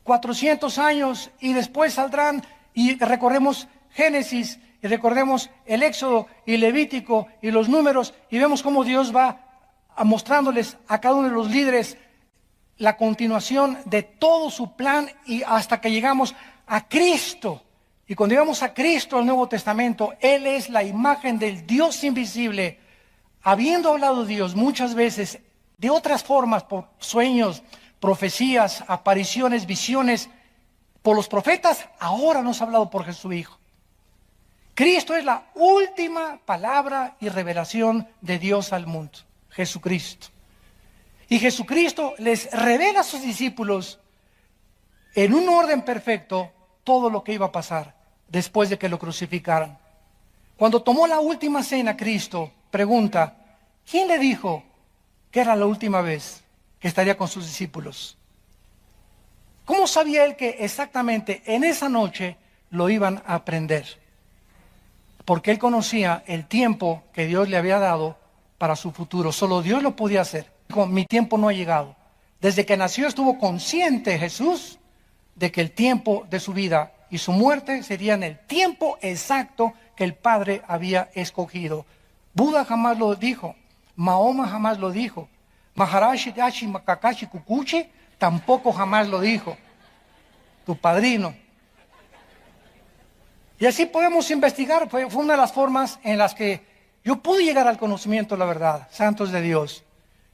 400 años y después saldrán, y recorremos Génesis y recordemos el Éxodo y Levítico y los Números y vemos cómo Dios va mostrándoles a cada uno de los líderes la continuación de todo su plan y hasta que llegamos a Cristo. Y cuando llegamos a Cristo, al Nuevo Testamento, Él es la imagen del Dios invisible. Habiendo hablado Dios muchas veces de otras formas, por sueños, profecías, apariciones, visiones, por los profetas, ahora nos ha hablado por Jesús Hijo. Cristo es la última palabra y revelación de Dios al mundo, Jesucristo. Y Jesucristo les revela a sus discípulos en un orden perfecto todo lo que iba a pasar después de que lo crucificaran. Cuando tomó la última cena Cristo, pregunta, ¿quién le dijo que era la última vez que estaría con sus discípulos? ¿Cómo sabía él que exactamente en esa noche lo iban a aprender, porque él conocía el tiempo que Dios le había dado para su futuro. Solo Dios lo podía hacer. Dijo, mi tiempo no ha llegado. Desde que nació estuvo consciente Jesús de que el tiempo de su vida y su muerte sería en el tiempo exacto que el Padre había escogido. Buda jamás lo dijo, Mahoma jamás lo dijo, Maharashi Dashi Makakashi Kukuchi tampoco jamás lo dijo, tu padrino. Y así podemos investigar. Fue una de las formas en las que yo pude llegar al conocimiento de la verdad, santos de Dios.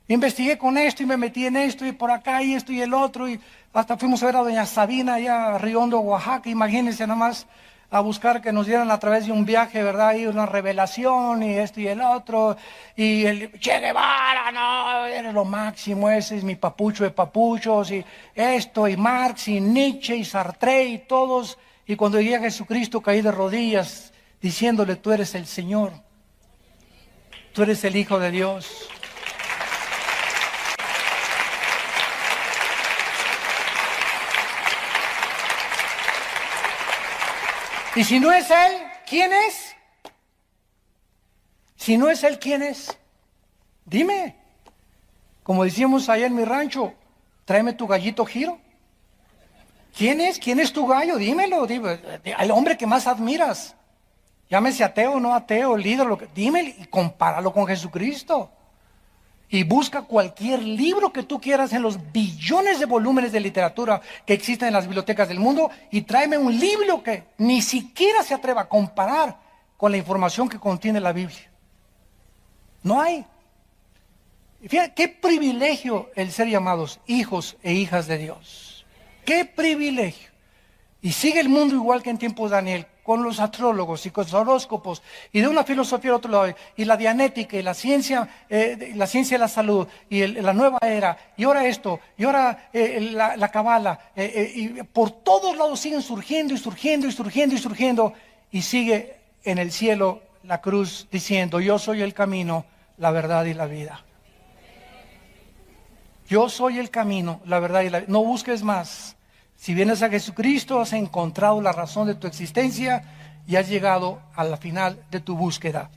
Investigué con esto y me metí en esto y por acá y esto y el otro, y hasta fuimos a ver a doña Sabina allá a Riondo, Oaxaca. Imagínense nomás, a buscar que nos dieran a través de un viaje, ¿verdad? Y una revelación y esto y el otro. Y el Che Guevara, no, eres lo máximo, ese es mi papucho de papuchos. Y esto, y Marx, y Nietzsche, y Sartre, y todos. Y cuando llegué a Jesucristo caí de rodillas diciéndole, tú eres el Señor. Tú eres el Hijo de Dios. Y si no es Él, ¿quién es? Si no es Él, ¿quién es? Dime. Como decíamos allá en mi rancho, tráeme tu gallito Giro. ¿Quién es? ¿Quién es tu gallo? Dímelo, dime. Al hombre que más admiras. Llámese ateo o no ateo, líder, dime y compáralo con Jesucristo. Y busca cualquier libro que tú quieras en los billones de volúmenes de literatura que existen en las bibliotecas del mundo y tráeme un libro que ni siquiera se atreva a comparar con la información que contiene la Biblia. No hay. Fíjate, qué privilegio el ser llamados hijos e hijas de Dios. Qué privilegio. Y sigue el mundo igual que en tiempos de Daniel, con los astrólogos y con los horóscopos, y de una filosofía al otro lado, y la dianética, y la ciencia de la salud, y la nueva era, y ahora esto, y ahora la cabala, y por todos lados siguen surgiendo, y surgiendo, y surgiendo, y surgiendo, y sigue en el cielo la cruz diciendo, yo soy el camino, la verdad y la vida. Yo soy el camino, la verdad y la vida. No busques más. Si vienes a Jesucristo, has encontrado la razón de tu existencia y has llegado a la final de tu búsqueda.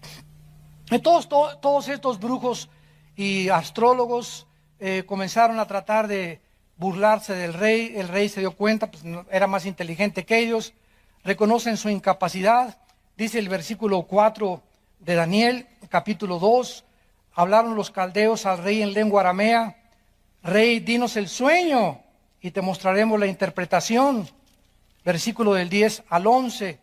Todos estos brujos y astrólogos comenzaron a tratar de burlarse del rey. El rey se dio cuenta, pues era más inteligente que ellos. Reconocen su incapacidad. Dice el versículo 4 de Daniel, capítulo 2. Hablaron los caldeos al rey en lengua aramea. Rey, dinos el sueño y te mostraremos la interpretación. Versículo del 10 al 11.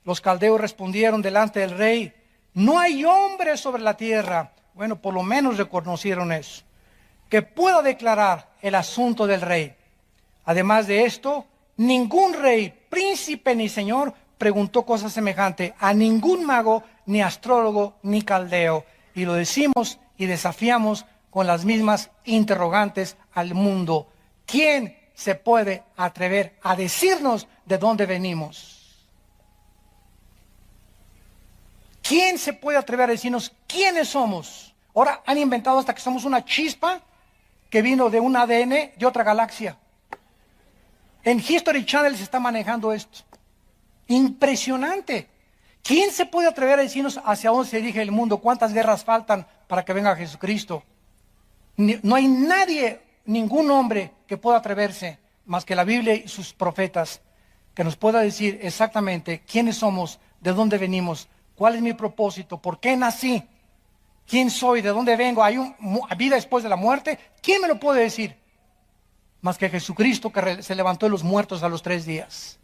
Los caldeos respondieron delante del rey, no hay hombre sobre la tierra. Bueno, por lo menos reconocieron eso, que pueda declarar el asunto del rey. Además de esto, ningún rey, príncipe ni señor preguntó cosa semejante a ningún mago, ni astrólogo, ni caldeo. Y lo decimos y desafiamos con las mismas interrogantes al mundo. ¿Quién se puede atrever a decirnos de dónde venimos? ¿Quién se puede atrever a decirnos quiénes somos? Ahora han inventado hasta que somos una chispa que vino de un ADN de otra galaxia. En History Channel se está manejando esto. Impresionante. ¿Quién se puede atrever a decirnos hacia dónde se dirige el mundo? ¿Cuántas guerras faltan para que venga Jesucristo? No hay nadie, ningún hombre que pueda atreverse, más que la Biblia y sus profetas, que nos pueda decir exactamente quiénes somos, de dónde venimos, cuál es mi propósito, por qué nací, quién soy, de dónde vengo, hay una vida después de la muerte. ¿Quién me lo puede decir? Más que Jesucristo, que se levantó de los muertos a los 3 días.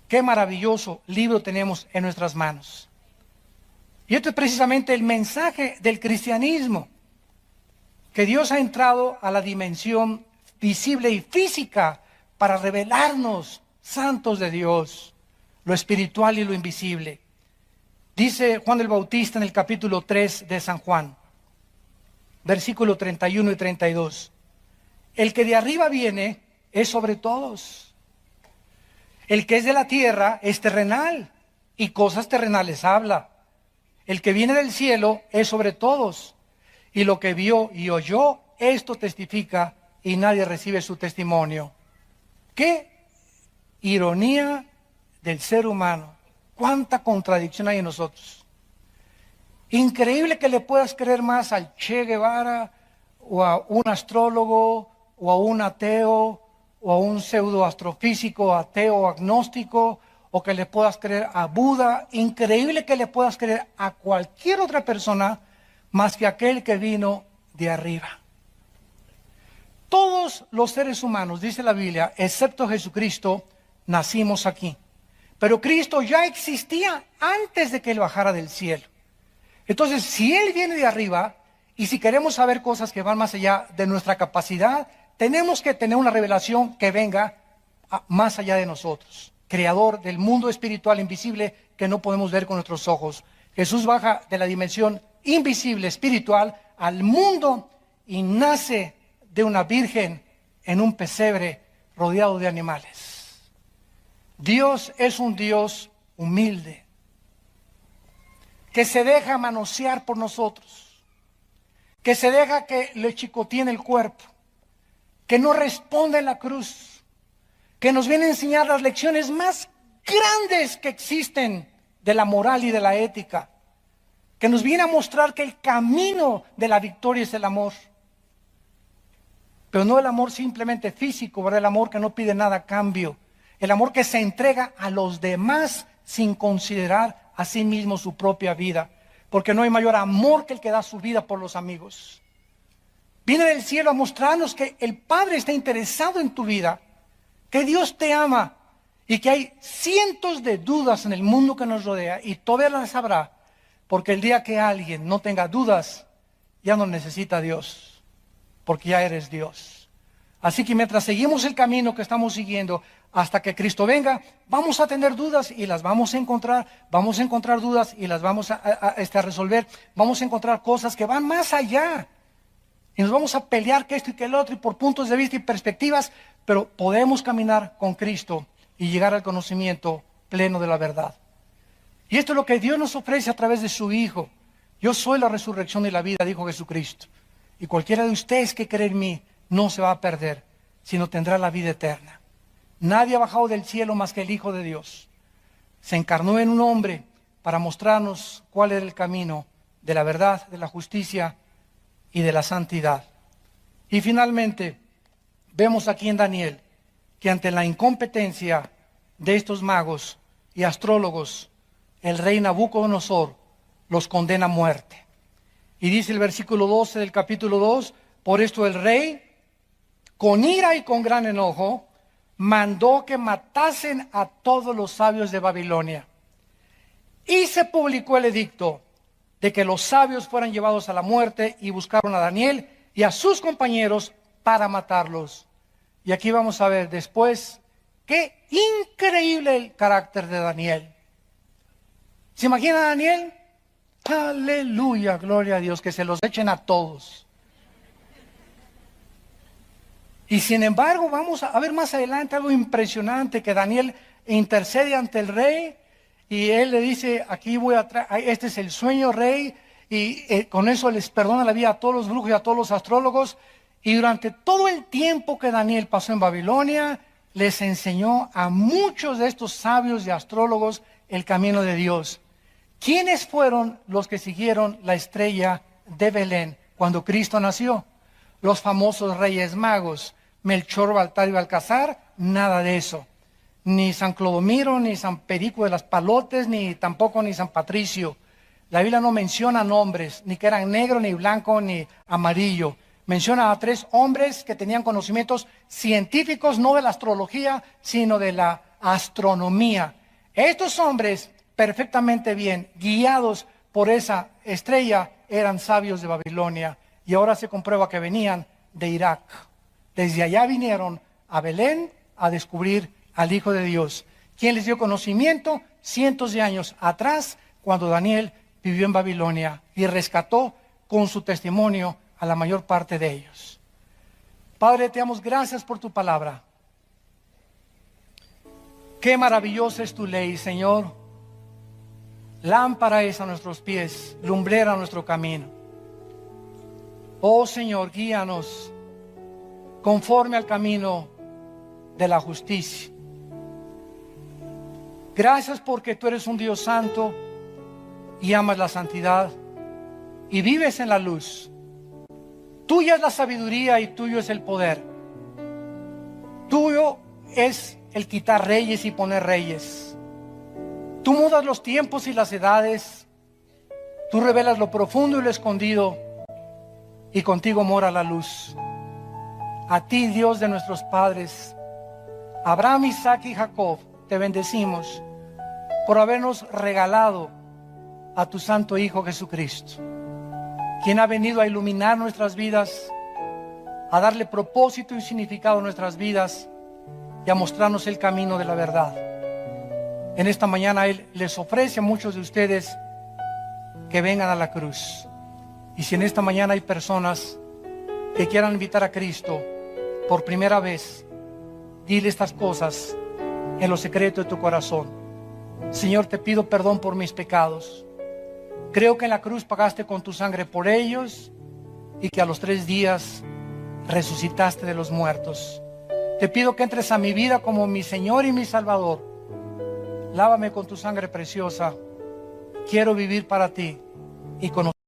Qué maravilloso libro tenemos en nuestras manos. Y esto es precisamente el mensaje del cristianismo, que Dios ha entrado a la dimensión visible y física para revelarnos, santos de Dios, lo espiritual y lo invisible. Dice Juan el Bautista en el capítulo 3 de San Juan, versículo 31 y 32. El que de arriba viene es sobre todos. El que es de la tierra es terrenal y cosas terrenales habla. El que viene del cielo es sobre todos. Y lo que vio y oyó, esto testifica y nadie recibe su testimonio. Qué ironía del ser humano. Cuánta contradicción hay en nosotros. Increíble que le puedas creer más al Che Guevara o a un astrólogo o a un ateo o a un pseudoastrofísico ateo o agnóstico, o que le puedas creer a Buda. Increíble que le puedas creer a cualquier otra persona más que aquel que vino de arriba. Todos los seres humanos, dice la Biblia, excepto Jesucristo, nacimos aquí. Pero Cristo ya existía antes de que Él bajara del cielo. Entonces, si Él viene de arriba, y si queremos saber cosas que van más allá de nuestra capacidad, tenemos que tener una revelación que venga más allá de nosotros. Creador del mundo espiritual invisible que no podemos ver con nuestros ojos. Jesús baja de la dimensión invisible, espiritual, al mundo y nace de una virgen en un pesebre rodeado de animales. Dios es un Dios humilde, que se deja manosear por nosotros, que se deja que le chicoteen el cuerpo, que no responde en la cruz, que nos viene a enseñar las lecciones más grandes que existen de la moral y de la ética, que nos viene a mostrar que el camino de la victoria es el amor, pero no el amor simplemente físico, ¿verdad? El amor que no pide nada a cambio, el amor que se entrega a los demás sin considerar a sí mismo su propia vida, porque no hay mayor amor que el que da su vida por los amigos. Viene del cielo a mostrarnos que el Padre está interesado en tu vida, que Dios te ama y que hay cientos de dudas en el mundo que nos rodea y todavía las habrá, porque el día que alguien no tenga dudas, ya no necesita a Dios, porque ya eres Dios. Así que mientras seguimos el camino que estamos siguiendo hasta que Cristo venga, vamos a tener dudas y las vamos a encontrar dudas y las vamos a resolver, vamos a encontrar cosas que van más allá. Y nos vamos a pelear que esto y que el otro y por puntos de vista y perspectivas, pero podemos caminar con Cristo y llegar al conocimiento pleno de la verdad. Y esto es lo que Dios nos ofrece a través de su Hijo. Yo soy la resurrección y la vida, dijo Jesucristo. Y cualquiera de ustedes que cree en mí no se va a perder, sino tendrá la vida eterna. Nadie ha bajado del cielo más que el Hijo de Dios. Se encarnó en un hombre para mostrarnos cuál era el camino de la verdad, de la justicia y de la santidad. Y finalmente, vemos aquí en Daniel que ante la incompetencia de estos magos y astrólogos, el rey Nabucodonosor los condena a muerte. Y dice el versículo 12 del capítulo 2, por esto el rey, con ira y con gran enojo, mandó que matasen a todos los sabios de Babilonia. Y se publicó el edicto de que los sabios fueran llevados a la muerte, y buscaron a Daniel y a sus compañeros para matarlos. Y aquí vamos a ver después qué increíble el carácter de Daniel. ¿Se imagina a Daniel? Aleluya, gloria a Dios, que se los echen a todos. Y sin embargo, vamos a ver más adelante algo impresionante, que Daniel intercede ante el rey y él le dice, aquí voy a este es el sueño, rey, y con eso les perdona la vida a todos los brujos y a todos los astrólogos. Y durante todo el tiempo que Daniel pasó en Babilonia, les enseñó a muchos de estos sabios y astrólogos el camino de Dios. ¿Quiénes fueron los que siguieron la estrella de Belén cuando Cristo nació? Los famosos reyes magos, Melchor, Baltar y Balcazar. Nada de eso. Ni San Clodomiro, ni San Perico de las Palotes, ni tampoco ni San Patricio. La Biblia no menciona nombres, ni que eran negro, ni blanco, ni amarillo. Menciona a 3 hombres que tenían conocimientos científicos, no de la astrología, sino de la astronomía. Estos hombres, perfectamente bien, guiados por esa estrella, eran sabios de Babilonia. Y ahora se comprueba que venían de Irak. Desde allá vinieron a Belén a descubrir al Hijo de Dios, quien les dio conocimiento cientos de años atrás, cuando Daniel vivió en Babilonia y rescató con su testimonio a la mayor parte de ellos. Padre, te damos gracias por tu palabra. Qué maravillosa es tu ley, Señor. Lámpara es a nuestros pies, lumbrera a nuestro camino. Oh Señor, guíanos conforme al camino de la justicia. Gracias porque tú eres un Dios santo y amas la santidad y vives en la luz. Tuya es la sabiduría y tuyo es el poder. Tuyo es el quitar reyes y poner reyes. Tú mudas los tiempos y las edades. Tú revelas lo profundo y lo escondido, y contigo mora la luz. A ti, Dios de nuestros padres, Abraham, Isaac y Jacob, te bendecimos por habernos regalado a tu santo Hijo Jesucristo, quien ha venido a iluminar nuestras vidas, a darle propósito y significado a nuestras vidas y a mostrarnos el camino de la verdad. En esta mañana Él les ofrece a muchos de ustedes que vengan a la cruz. Y si en esta mañana hay personas que quieran invitar a Cristo por primera vez, dile estas cosas en lo secreto de tu corazón. Señor, te pido perdón por mis pecados. Creo que en la cruz pagaste con tu sangre por ellos y que a los 3 días resucitaste de los muertos. Te pido que entres a mi vida como mi Señor y mi Salvador. Lávame con tu sangre preciosa. Quiero vivir para ti y conocer